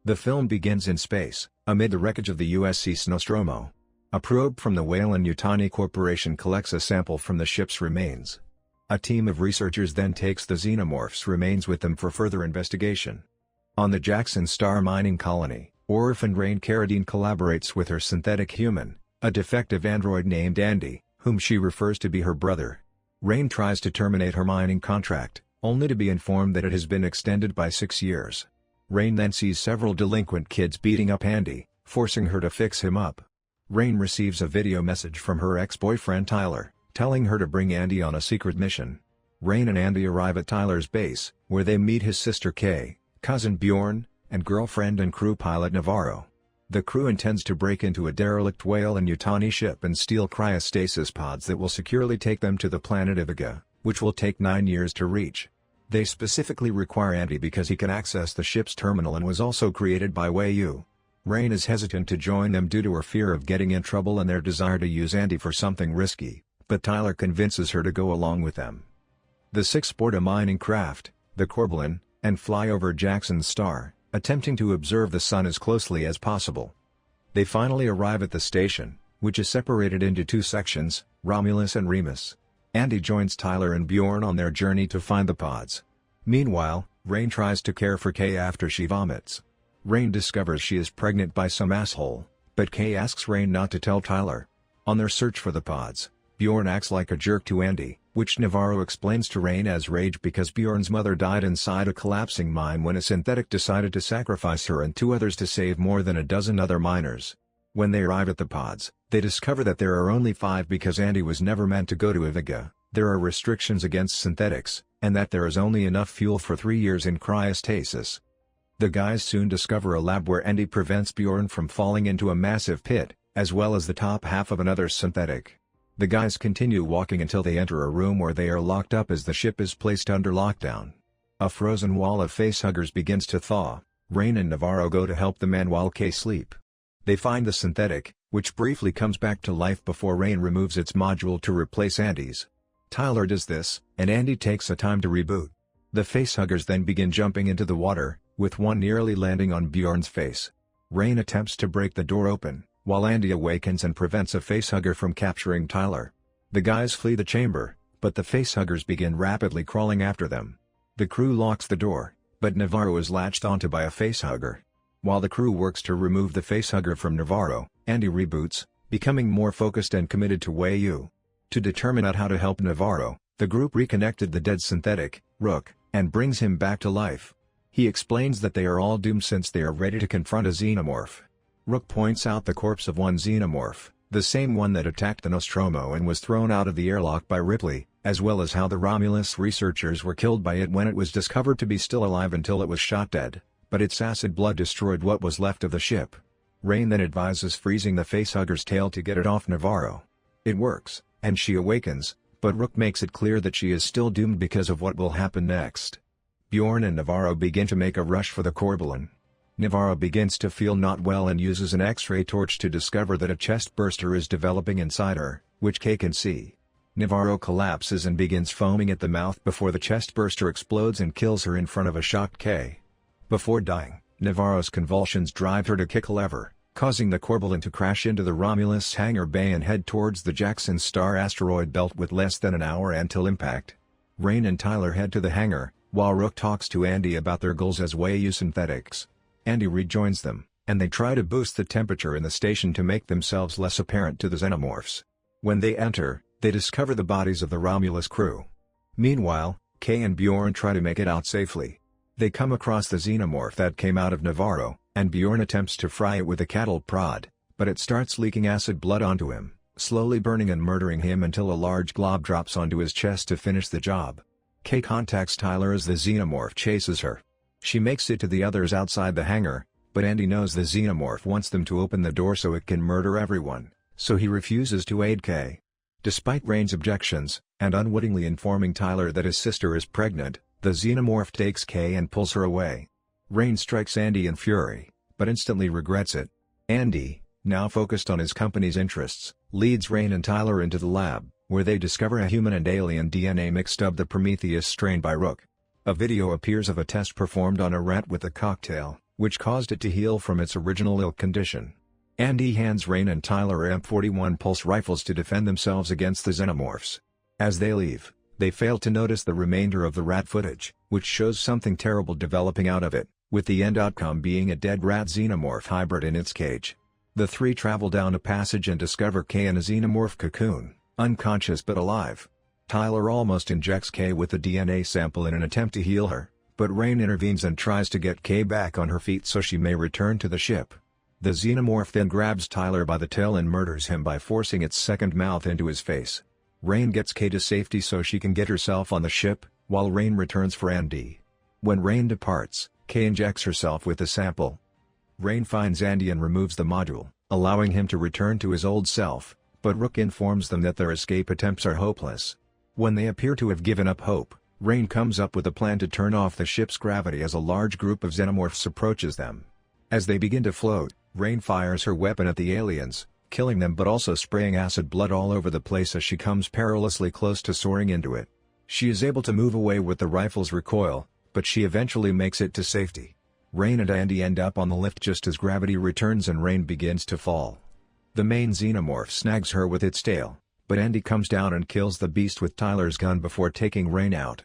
The film begins in space, amid the wreckage of the USS Nostromo. A probe from the Weyland-Yutani Corporation collects a sample from the ship's remains. A team of researchers then takes the Xenomorph's remains with them for further investigation. On the Jackson Star mining colony, orphaned Rain Carradine collaborates with her synthetic human, a defective android named Andy, whom she refers to be her brother. Rain tries to terminate her mining contract, only to be informed that it has been extended by 6 years. Rain then sees several delinquent kids beating up Andy, forcing her to fix him up. Rain receives a video message from her ex-boyfriend Tyler, telling her to bring Andy on a secret mission. Rain and Andy arrive at Tyler's base, where they meet his sister Kay, cousin Bjorn, and girlfriend and crew pilot Navarro. The crew intends to break into a derelict Weyland-Yutani ship and steal cryostasis pods that will securely take them to the planet Yvaga, which will take 9 years to reach. They specifically require Andy because he can access the ship's terminal and was also created by Wu. Rain is hesitant to join them due to her fear of getting in trouble and their desire to use Andy for something risky, but Tyler convinces her to go along with them. The six board a mining craft, the Corbelan, and fly over Jackson's star, attempting to observe the sun as closely as possible. They finally arrive at the station, which is separated into 2 sections, Romulus and Remus. Andy joins Tyler and Bjorn on their journey to find the pods. Meanwhile, Rain tries to care for Kay after she vomits. Rain discovers she is pregnant by some asshole, but Kay asks Rain not to tell Tyler. On their search for the pods, Bjorn acts like a jerk to Andy, which Navarro explains to Rain as rage because Bjorn's mother died inside a collapsing mine when a synthetic decided to sacrifice her and 2 others to save more than a dozen other miners. When they arrive at the pods, they discover that there are only 5 because Andy was never meant to go to Yvaga, there are restrictions against synthetics, and that there is only enough fuel for 3 years in cryostasis. The guys soon discover a lab where Andy prevents Bjorn from falling into a massive pit, as well as the top half of another synthetic. The guys continue walking until they enter a room where they are locked up as the ship is placed under lockdown. A frozen wall of facehuggers begins to thaw. Rain and Navarro go to help the men while Kay sleep. They find the synthetic, which briefly comes back to life before Rain removes its module to replace Andy's. Tyler does this, and Andy takes a time to reboot. The facehuggers then begin jumping into the water, with one nearly landing on Bjorn's face. Rain attempts to break the door open, while Andy awakens and prevents a facehugger from capturing Tyler. The guys flee the chamber, but the facehuggers begin rapidly crawling after them. The crew locks the door, but Navarro is latched onto by a facehugger. While the crew works to remove the facehugger from Navarro, Andy reboots, becoming more focused and committed to Wu. To determine how to help Navarro, the group reconnected the dead synthetic, Rook, and brings him back to life. He explains that they are all doomed since they are ready to confront a Xenomorph. Rook points out the corpse of one Xenomorph, the same one that attacked the Nostromo and was thrown out of the airlock by Ripley, as well as how the Romulus researchers were killed by it when it was discovered to be still alive until it was shot dead, but its acid blood destroyed what was left of the ship. Rain then advises freezing the facehugger's tail to get it off Navarro. It works, and she awakens, but Rook makes it clear that she is still doomed because of what will happen next. Bjorn and Navarro begin to make a rush for the Corbelan. Navarro begins to feel not well and uses an X-ray torch to discover that a chest burster is developing inside her, which Kay can see. Navarro collapses and begins foaming at the mouth before the chest burster explodes and kills her in front of a shocked Kay. Before dying, Navarro's convulsions drive her to kick a lever, causing the Corbelan to crash into the Romulus hangar bay and head towards the Jackson Star asteroid belt with less than an hour until impact. Rain and Tyler head to the hangar, while Rook talks to Andy about their goals as Wu synthetics. Andy rejoins them, and they try to boost the temperature in the station to make themselves less apparent to the Xenomorphs. When they enter, they discover the bodies of the Romulus crew. Meanwhile, Kay and Bjorn try to make it out safely. They come across the Xenomorph that came out of Navarro, and Bjorn attempts to fry it with a cattle prod, but it starts leaking acid blood onto him, slowly burning and murdering him until a large glob drops onto his chest to finish the job. Kay contacts Tyler as the Xenomorph chases her. She makes it to the others outside the hangar, but Andy knows the Xenomorph wants them to open the door so it can murder everyone, so he refuses to aid Kay. Despite Rain's objections, and unwittingly informing Tyler that his sister is pregnant, the Xenomorph takes Kay and pulls her away. Rain strikes Andy in fury, but instantly regrets it. Andy, now focused on his company's interests, leads Rain and Tyler into the lab, where they discover a human and alien DNA mixed of the Prometheus strain by Rook. A video appears of a test performed on a rat with a cocktail, which caused it to heal from its original ill condition. Andy hands Rain and Tyler M41 pulse rifles to defend themselves against the Xenomorphs. As they leave, they fail to notice the remainder of the rat footage, which shows something terrible developing out of it, with the end outcome being a dead rat Xenomorph hybrid in its cage. The three travel down a passage and discover Kay in a Xenomorph cocoon, unconscious but alive. Tyler almost injects Kay with a DNA sample in an attempt to heal her, but Rain intervenes and tries to get Kay back on her feet so she may return to the ship. The Xenomorph then grabs Tyler by the tail and murders him by forcing its second mouth into his face. Rain gets Kay to safety so she can get herself on the ship, while Rain returns for Andy. When Rain departs, Kay injects herself with the sample. Rain finds Andy and removes the module, allowing him to return to his old self, but Rook informs them that their escape attempts are hopeless. When they appear to have given up hope, Rain comes up with a plan to turn off the ship's gravity as a large group of Xenomorphs approaches them. As they begin to float, Rain fires her weapon at the aliens, killing them but also spraying acid blood all over the place as she comes perilously close to soaring into it. She is able to move away with the rifle's recoil, but she eventually makes it to safety. Rain and Andy end up on the lift just as gravity returns and Rain begins to fall. The main Xenomorph snags her with its tail, but Andy comes down and kills the beast with Tyler's gun before taking Rain out.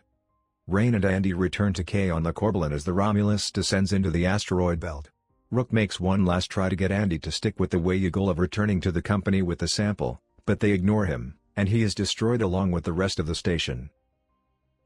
Rain and Andy return to Kay on the Corbelan as the Romulus descends into the asteroid belt. Rook makes one last try to get Andy to stick with the Wayuu goal of returning to the company with the sample, but they ignore him, and he is destroyed along with the rest of the station.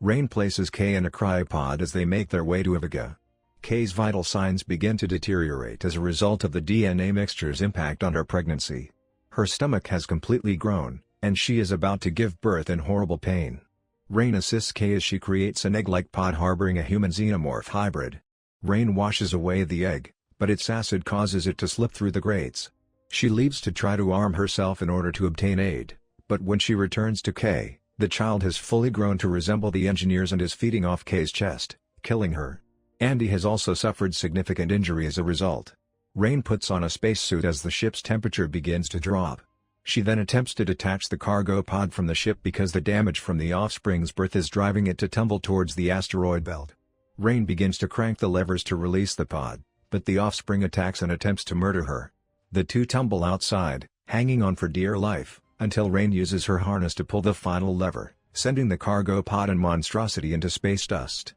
Rain places Kay in a cryopod as they make their way to Yvaga. Kay's vital signs begin to deteriorate as a result of the DNA mixture's impact on her pregnancy. Her stomach has completely grown, and she is about to give birth in horrible pain. Rain assists Kay as she creates an egg-like pod harboring a human Xenomorph hybrid. Rain washes away the egg, but its acid causes it to slip through the grates. She leaves to try to arm herself in order to obtain aid, but when she returns to Kay, the child has fully grown to resemble the engineers and is feeding off Kay's chest, killing her. Andy has also suffered significant injury as a result. Rain puts on a spacesuit as the ship's temperature begins to drop. She then attempts to detach the cargo pod from the ship because the damage from the offspring's birth is driving it to tumble towards the asteroid belt. Rain begins to crank the levers to release the pod, but the offspring attacks and attempts to murder her. The two tumble outside, hanging on for dear life, until Rain uses her harness to pull the final lever, sending the cargo pod and monstrosity into space dust.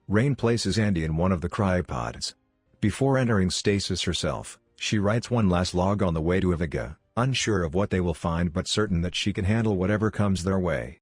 Rain places Andy in one of the cryopods. Before entering stasis herself, she writes one last log on the way to Yvaga, unsure of what they will find but certain that she can handle whatever comes their way.